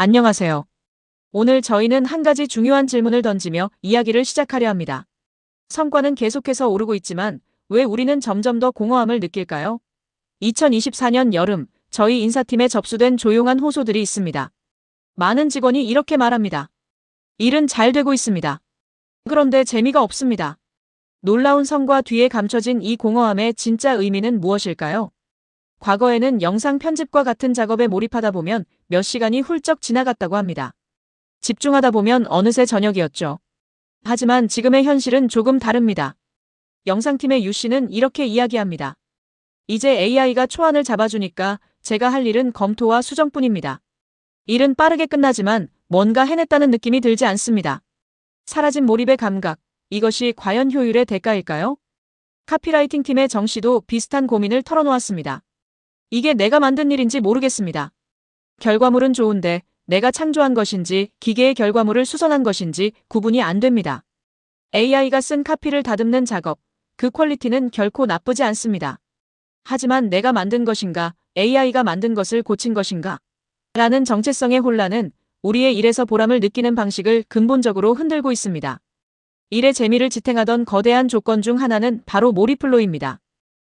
안녕하세요. 오늘 저희는 한 가지 중요한 질문을 던지며 이야기를 시작하려 합니다. 성과는 계속해서 오르고 있지만 왜 우리는 점점 더 공허함을 느낄까요? 2024년 여름, 저희 인사팀에 접수된 조용한 호소들이 있습니다. 많은 직원이 이렇게 말합니다. 일은 잘 되고 있습니다. 그런데 재미가 없습니다. 놀라운 성과 뒤에 감춰진 이 공허함의 진짜 의미는 무엇일까요? 과거에는 영상 편집과 같은 작업에 몰입하다 보면 몇 시간이 훌쩍 지나갔다고 합니다. 집중하다 보면 어느새 저녁이었죠. 하지만 지금의 현실은 조금 다릅니다. 영상팀의 유 씨는 이렇게 이야기합니다. 이제 AI가 초안을 잡아주니까 제가 할 일은 검토와 수정뿐입니다. 일은 빠르게 끝나지만 뭔가 해냈다는 느낌이 들지 않습니다. 사라진 몰입의 감각, 이것이 과연 효율의 대가일까요? 카피라이팅 팀의 정 씨도 비슷한 고민을 털어놓았습니다. 이게 내가 만든 일인지 모르겠습니다. 결과물은 좋은데 내가 창조한 것인지 기계의 결과물을 수선한 것인지 구분이 안 됩니다. AI가 쓴 카피를 다듬는 작업, 그 퀄리티는 결코 나쁘지 않습니다. 하지만 내가 만든 것인가, AI가 만든 것을 고친 것인가? 라는 정체성의 혼란은 우리의 일에서 보람을 느끼는 방식을 근본적으로 흔들고 있습니다. 일의 재미를 지탱하던 거대한 조건 중 하나는 바로 몰입플로우입니다.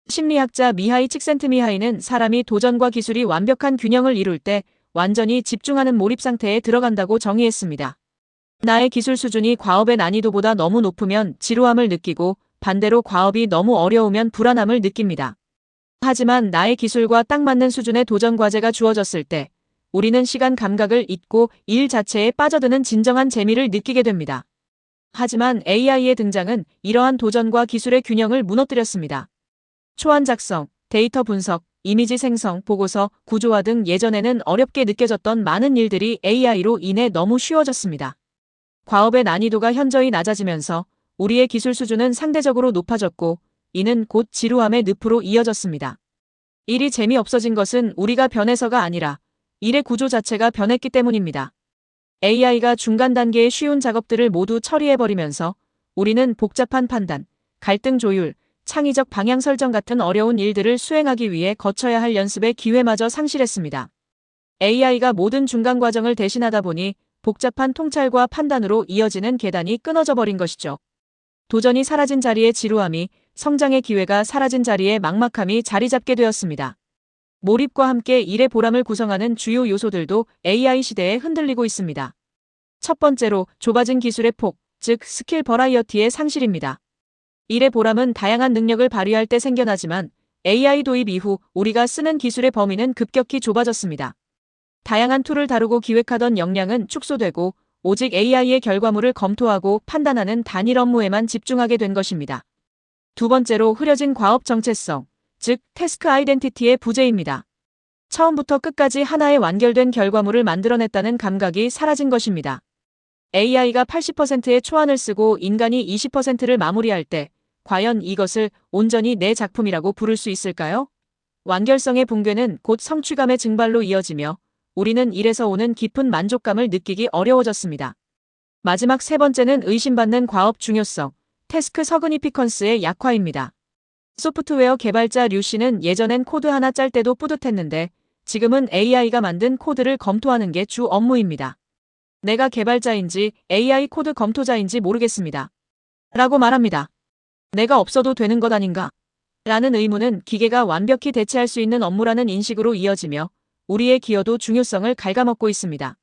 심리학자 미하이 칙센트미하이는 사람이 도전과 기술이 완벽한 균형을 이룰 때 완전히 집중하는 몰입 상태에 들어간다고 정의했습니다. 나의 기술 수준이 과업의 난이도보다 너무 높으면 지루함을 느끼고 반대로 과업이 너무 어려우면 불안함을 느낍니다. 하지만 나의 기술과 딱 맞는 수준의 도전 과제가 주어졌을 때 우리는 시간 감각을 잊고 일 자체에 빠져드는 진정한 재미를 느끼게 됩니다. 하지만 AI의 등장은 이러한 도전과 기술의 균형을 무너뜨렸습니다. 초안 작성, 데이터 분석, 이미지 생성, 보고서, 구조화 등 예전에는 어렵게 느껴졌던 많은 일들이 AI로 인해 너무 쉬워졌습니다. 과업의 난이도가 현저히 낮아지면서 우리의 기술 수준은 상대적으로 높아졌고 이는 곧 지루함의 늪으로 이어졌습니다. 일이 재미없어진 것은 우리가 변해서가 아니라 일의 구조 자체가 변했기 때문입니다. AI가 중간 단계의 쉬운 작업들을 모두 처리해버리면서 우리는 복잡한 판단, 갈등 조율, 창의적 방향 설정 같은 어려운 일들을 수행하기 위해 거쳐야 할 연습의 기회마저 상실했습니다. AI가 모든 중간 과정을 대신하다 보니 복잡한 통찰과 판단으로 이어지는 계단이 끊어져 버린 것이죠. 도전이 사라진 자리에 지루함이, 성장의 기회가 사라진 자리에 막막함이 자리 잡게 되었습니다. 몰입과 함께 일의 보람을 구성하는 주요 요소들도 AI 시대에 흔들리고 있습니다. 첫 번째로 좁아진 기술의 폭, 즉 스킬 버라이어티의 상실입니다. 일의 보람은 다양한 능력을 발휘할 때 생겨나지만 AI 도입 이후 우리가 쓰는 기술의 범위는 급격히 좁아졌습니다. 다양한 툴을 다루고 기획하던 역량은 축소되고 오직 AI의 결과물을 검토하고 판단하는 단일 업무에만 집중하게 된 것입니다. 두 번째로 흐려진 과업 정체성, 즉 태스크 아이덴티티의 부재입니다. 처음부터 끝까지 하나의 완결된 결과물을 만들어냈다는 감각이 사라진 것입니다. AI가 80%의 초안을 쓰고 인간이 20%를 마무리할 때 과연 이것을 온전히 내 작품이라고 부를 수 있을까요? 완결성의 붕괴는 곧 성취감의 증발로 이어지며 우리는 일에서 오는 깊은 만족감을 느끼기 어려워졌습니다. 마지막 세 번째는 의심받는 과업 중요성, 태스크 서그니피컨스의 약화입니다. 소프트웨어 개발자 류 씨는 예전엔 코드 하나 짤 때도 뿌듯했는데 지금은 AI가 만든 코드를 검토하는 게 주 업무입니다. 내가 개발자인지 AI 코드 검토자인지 모르겠습니다. 라고 말합니다. 내가 없어도 되는 것 아닌가? 라는 의문은 기계가 완벽히 대체할 수 있는 업무라는 인식으로 이어지며 우리의 기여도 중요성을 갉아먹고 있습니다.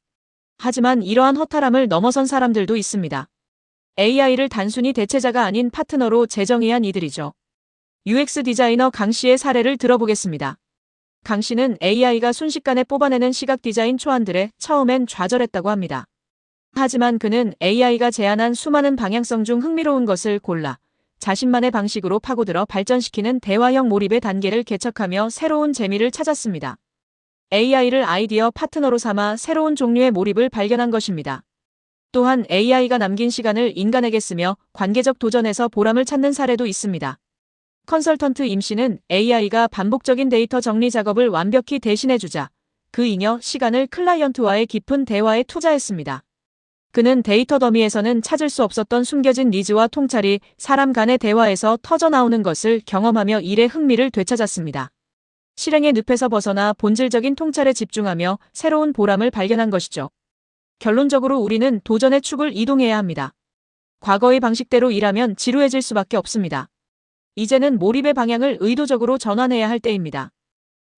하지만 이러한 허탈함을 넘어선 사람들도 있습니다. AI를 단순히 대체자가 아닌 파트너로 재정의한 이들이죠. UX 디자이너 강 씨의 사례를 들어보겠습니다. 강 씨는 AI가 순식간에 뽑아내는 시각 디자인 초안들에 처음엔 좌절했다고 합니다. 하지만 그는 AI가 제안한 수많은 방향성 중 흥미로운 것을 골라 자신만의 방식으로 파고들어 발전시키는 대화형 몰입의 단계를 개척하며 새로운 재미를 찾았습니다. AI를 아이디어 파트너로 삼아 새로운 종류의 몰입을 발견한 것입니다. 또한 AI가 남긴 시간을 인간에게 쓰며 관계적 도전에서 보람을 찾는 사례도 있습니다. 컨설턴트 임 씨는 AI가 반복적인 데이터 정리 작업을 완벽히 대신해주자 그 잉여 시간을 클라이언트와의 깊은 대화에 투자했습니다. 그는 데이터 더미에서는 찾을 수 없었던 숨겨진 니즈와 통찰이 사람 간의 대화에서 터져나오는 것을 경험하며 일의 흥미를 되찾았습니다. 실행의 늪에서 벗어나 본질적인 통찰에 집중하며 새로운 보람을 발견한 것이죠. 결론적으로 우리는 도전의 축을 이동해야 합니다. 과거의 방식대로 일하면 지루해질 수밖에 없습니다. 이제는 몰입의 방향을 의도적으로 전환해야 할 때입니다.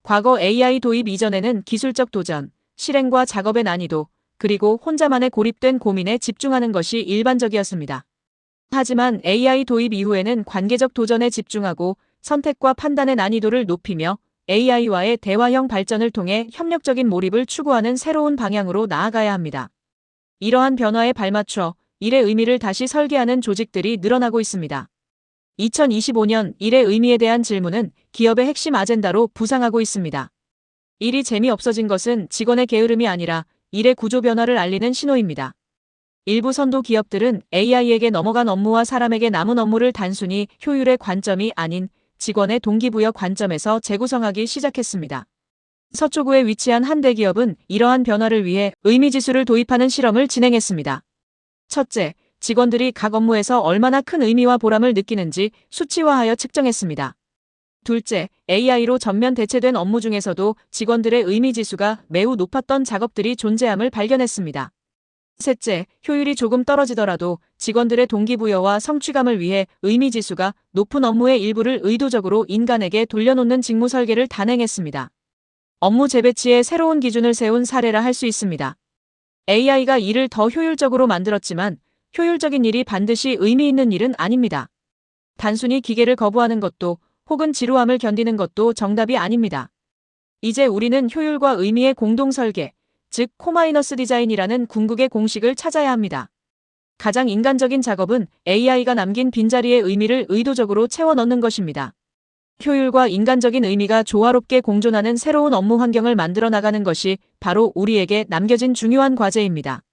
과거 AI 도입 이전에는 기술적 도전, 실행과 작업의 난이도, 그리고 혼자만의 고립된 고민에 집중하는 것이 일반적이었습니다. 하지만 AI 도입 이후에는 관계적 도전에 집중하고 선택과 판단의 난이도를 높이며 AI와의 대화형 발전을 통해 협력적인 몰입을 추구하는 새로운 방향으로 나아가야 합니다. 이러한 변화에 발맞춰 일의 의미를 다시 설계하는 조직들이 늘어나고 있습니다. 2025년 일의 의미에 대한 질문은 기업의 핵심 아젠다로 부상하고 있습니다. 일이 재미없어진 것은 직원의 게으름이 아니라 일의 구조 변화를 알리는 신호입니다. 일부 선도 기업들은 AI에게 넘어간 업무와 사람에게 남은 업무를 단순히 효율의 관점이 아닌 직원의 동기부여 관점에서 재구성하기 시작했습니다. 서초구에 위치한 한 대기업은 이러한 변화를 위해 의미지수를 도입하는 실험을 진행했습니다. 첫째, 직원들이 각 업무에서 얼마나 큰 의미와 보람을 느끼는지 수치화하여 측정했습니다. 둘째, AI로 전면 대체된 업무 중에서도 직원들의 의미지수가 매우 높았던 작업들이 존재함을 발견했습니다. 셋째, 효율이 조금 떨어지더라도 직원들의 동기부여와 성취감을 위해 의미지수가 높은 업무의 일부를 의도적으로 인간에게 돌려놓는 직무 설계를 단행했습니다. 업무 재배치에 새로운 기준을 세운 사례라 할 수 있습니다. AI가 일을 더 효율적으로 만들었지만 효율적인 일이 반드시 의미 있는 일은 아닙니다. 단순히 기계를 거부하는 것도 혹은 지루함을 견디는 것도 정답이 아닙니다. 이제 우리는 효율과 의미의 공동 설계, 즉 코마이너스 디자인이라는 궁극의 공식을 찾아야 합니다. 가장 인간적인 작업은 AI가 남긴 빈자리의 의미를 의도적으로 채워 넣는 것입니다. 효율과 인간적인 의미가 조화롭게 공존하는 새로운 업무 환경을 만들어 나가는 것이 바로 우리에게 남겨진 중요한 과제입니다.